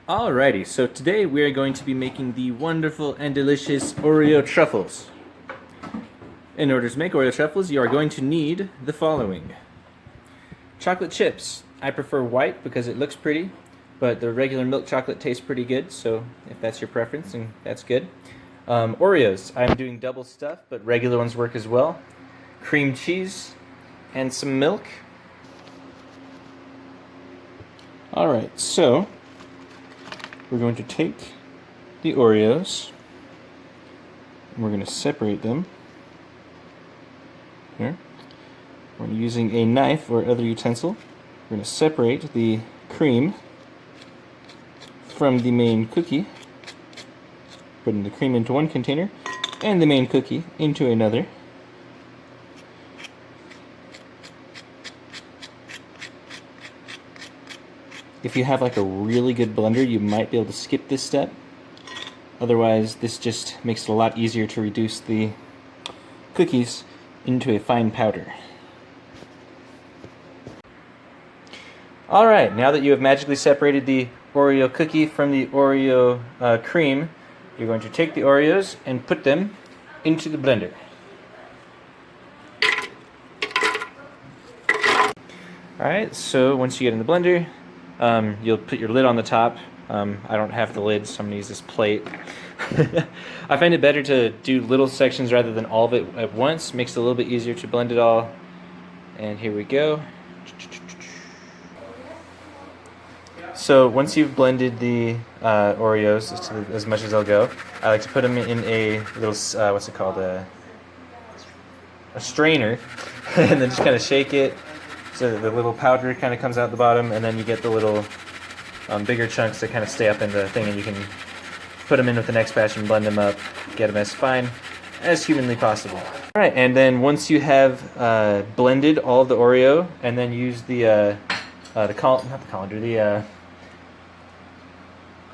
Alrighty, so today we are going to be making the wonderful and delicious Oreo truffles. In order to make Oreo truffles, you are going to need the following. Chocolate chips. I prefer white because it looks pretty, but the regular milk chocolate tastes pretty good, so if that's your preference, then that's good. Oreos. I'm doing double stuff, but regular ones work as well. Cream cheese and some milk. Alright, so we're going to take the Oreos and we're going to separate them here. We're using a knife or other utensil. We're going to separate the cream from the main cookie, putting the cream into one container and the main cookie into another. If you have like a really good blender, you might be able to skip this step. Otherwise, this just makes it a lot easier to reduce the cookies into a fine powder. Alright, now that you have magically separated the Oreo cookie from the Oreo cream, you're going to take the Oreos and put them into the blender. Alright, so once you get in the blender, you'll put your lid on the top. I don't have the lid, so I'm going to use this plate. I find it better to do little sections rather than all of it at once. Makes it a little bit easier to blend it all. And here we go. So once you've blended the Oreos as much as they'll go, I like to put them in a little, what's it called, a strainer, and then just kind of shake it so that the little powder kind of comes out the bottom, and then you get the little bigger chunks that kind of stay up in the thing, and you can put them in with the next batch and blend them up, get them as fine as humanly possible. All right, and then once you have blended all of the Oreo, and then use the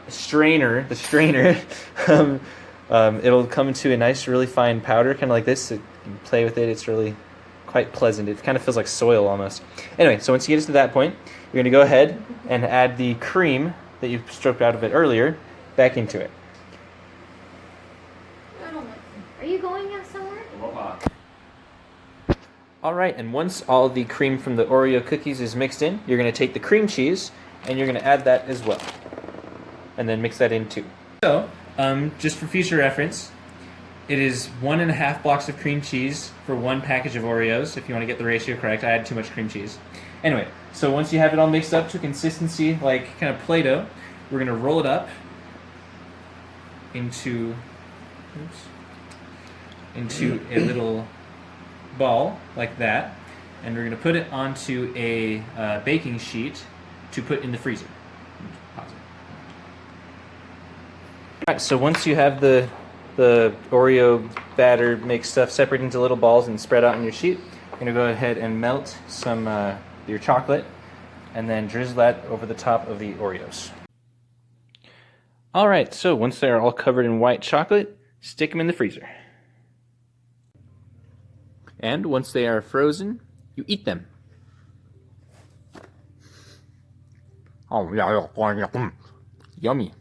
strainer, it'll come to a nice, really fine powder, kind of like this. You can play with it. It's really quite pleasant. It kind of feels like soil almost. Anyway, so once you get to that point, you're going to go ahead and add the cream that you stroked out of it earlier back into it. Are you going out somewhere? Alright, and once all the cream from the Oreo cookies is mixed in, you're going to take the cream cheese and you're going to add that as well. And then mix that in too. So, just for future reference, it is 1.5 blocks of cream cheese for one package of Oreos, if you want to get the ratio correct. I had too much cream cheese. Anyway, so once you have it all mixed up to a consistency like kind of Play-Doh, we're going to roll it up into a little ball like that, and we're going to put it onto a baking sheet to put in the freezer. Pause it. Alright, so once you have the Oreo batter mixed stuff separated into little balls and spread out on your sheet, you're going to go ahead and melt some your chocolate and then drizzle that over the top of the Oreos. Alright, so once they are all covered in white chocolate, stick them in the freezer. And once they are frozen, you eat them. Oh, yeah, yummy.